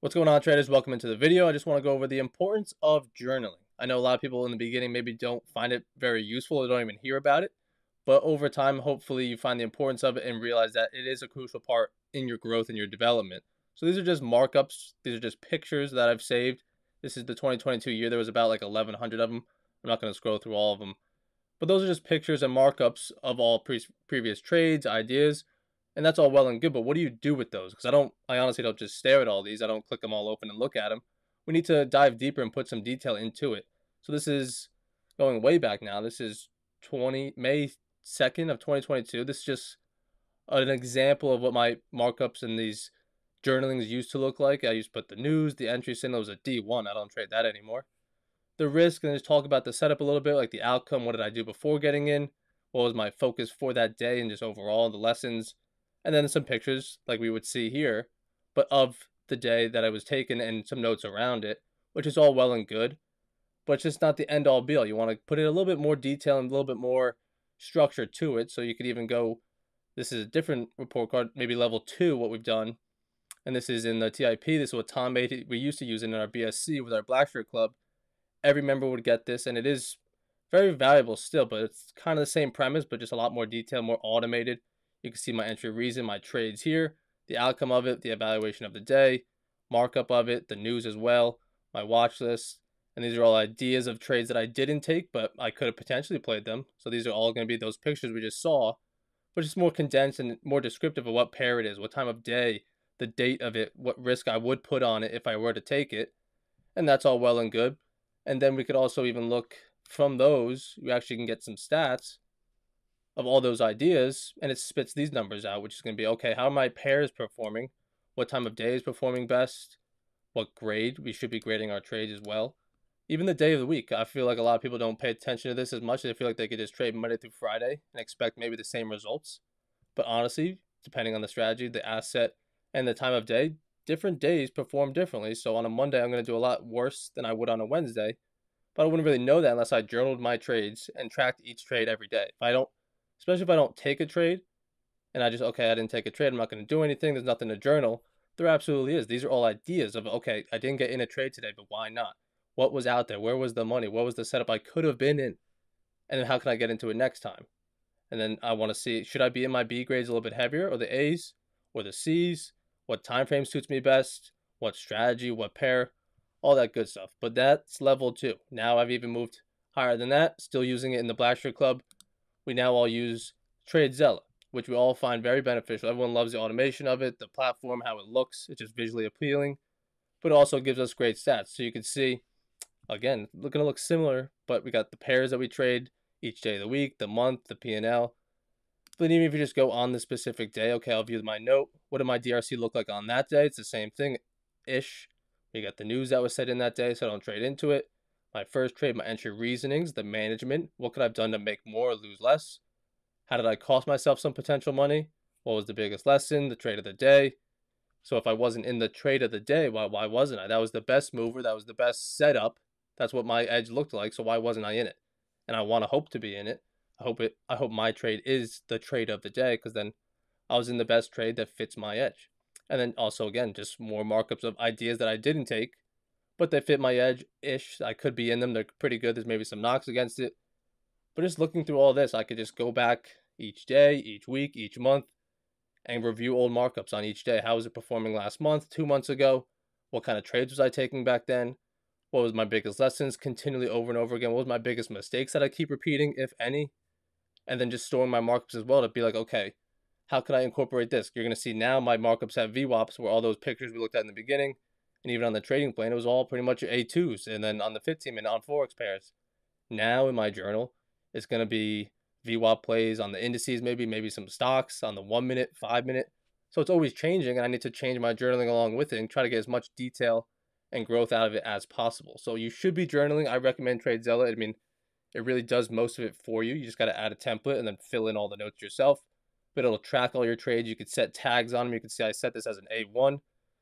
What's going on, traders? Welcome into the video. I just want to go over the importance of journaling. I know a lot of people in the beginning maybe don't find it very useful or don't even hear about it, but over time, hopefully you find the importance of it and realize that it is a crucial part in your growth and your development. So these are just markups. These are just pictures that I've saved. This is the 2022 year. There was about like 1,100 of them. I'm not going to scroll through all of them, but those are just pictures and markups of all previous trades, ideas. And that's all well and good, but what do you do with those? Because I honestly don't just stare at all these. I don't click them all open and look at them. We need to dive deeper and put some detail into it. So this is going way back now. This is May 2nd of 2022. This is just an example of what my markups in these journalings used to look like. I used to put the news, the entry signal was a D1. I don't trade that anymore. The risk, and just talk about the setup a little bit, like the outcome. What did I do before getting in? What was my focus for that day and just overall the lessons? And then some pictures like we would see here, but of the day that I was taken and some notes around it, which is all well and good, but it's just not the end all be all. You want to put in a little bit more detail and a little bit more structure to it. So you could even go, this is a different report card, maybe level 2, what we've done. And this is in the TIP. This is what Tom made. We used to use it in our BSC with our Blackshirt Club. Every member would get this, and it is very valuable still, but it's kind of the same premise, but just a lot more detail, more automated. You can see my entry reason, my trades here, the outcome of it, the evaluation of the day, markup of it, the news as well, my watch list. And these are all ideas of trades that I didn't take, but I could have potentially played them. So these are all going to be those pictures we just saw, but just more condensed and more descriptive of what pair it is, what time of day, the date of it, what risk I would put on it if I were to take it. And that's all well and good. And then we could also even look from those, you actually can get some stats of all those ideas, and it spits these numbers out, which is going to be, okay, how are my pairs performing? What time of day is performing best? What grade? We should be grading our trades as well. Even the day of the week. I feel like a lot of people don't pay attention to this as much. They feel like they could just trade Monday through Friday and expect maybe the same results. But honestly, depending on the strategy, the asset, and the time of day, different days perform differently. So on a Monday, I'm going to do a lot worse than I would on a Wednesday. But I wouldn't really know that unless I journaled my trades and tracked each trade every day. Especially if I don't take a trade and I didn't take a trade, I'm not going to do anything, there's nothing to journal. There absolutely is. These are all ideas of, okay, I didn't get in a trade today, but why not? What was out there? Where was the money? What was the setup I could have been in? And then how can I get into it next time? And then I want to see, should I be in my B grades a little bit heavier, or the A's, or the C's? What time frame suits me best? What strategy? What pair? All that good stuff. But that's level 2. Now I've even moved higher than that, still using it in the Blackshirt Club. We now all use TradeZella, which we all find very beneficial. Everyone loves the automation of it, the platform, how it looks. It's just visually appealing, but it also gives us great stats. So you can see, again, going to look similar, but we got the pairs that we trade each day of the week, the month, the P&L. But even if you just go on the specific day, okay, I'll view my note. What did my DRC look like on that day? It's the same thing-ish. We got the news that was said in that day, so I don't trade into it. My first trade, my entry reasonings, the management. What could I have done to make more or lose less? How did I cost myself some potential money? What was the biggest lesson? The trade of the day. So if I wasn't in the trade of the day, why wasn't I? That was the best mover. That was the best setup. That's what my edge looked like. So why wasn't I in it? And I want to hope to be in it. I hope my trade is the trade of the day, because then I was in the best trade that fits my edge. And then also, again, just more markups of ideas that I didn't take, but they fit my edge-ish. I could be in them. They're pretty good. There's maybe some knocks against it. But just looking through all this, I could just go back each day, each week, each month, and review old markups on each day. How was it performing last month, 2 months ago? What kind of trades was I taking back then? What was my biggest lessons continually over and over again? What was my biggest mistakes that I keep repeating, if any? And then just storing my markups as well to be like, okay, how could I incorporate this? You're going to see now my markups have VWAPs, where all those pictures we looked at in the beginning, and even on the trading plane, it was all pretty much A2s. And then on the 15-minute on Forex pairs. Now in my journal, it's going to be VWAP plays on the indices, maybe some stocks on the 1 minute, 5 minute. So it's always changing, and I need to change my journaling along with it and try to get as much detail and growth out of it as possible. So you should be journaling. I recommend TradeZella. I mean, it really does most of it for you. You just got to add a template and then fill in all the notes yourself. But it'll track all your trades. You could set tags on them. You can see I set this as an A1.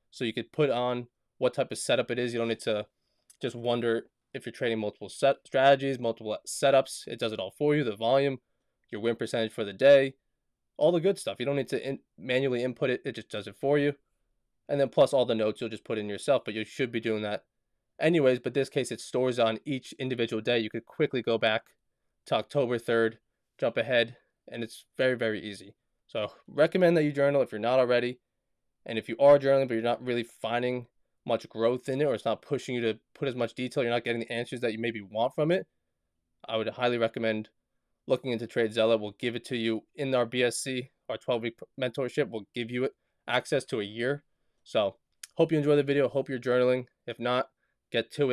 So you could put on what type of setup it is. You don't need to just wonder if you're trading multiple strategies, multiple setups. It does it all for you. The volume, your win percentage for the day, all the good stuff. You don't need to manually input it. It just does it for you. And then plus all the notes you'll just put in yourself, but you should be doing that anyways. But this case, it stores on each individual day. You could quickly go back to October 3rd, jump ahead, and it's very, very easy. So recommend that you journal if you're not already. And if you are journaling, but you're not really finding much growth in it, or it's not pushing you to put as much detail, you're not getting the answers that you maybe want from it, I would highly recommend looking into TradeZella. We'll give it to you in our BSC, our 12-week mentorship. We'll give you access to a year. So hope you enjoy the video. Hope you're journaling. If not, get to it.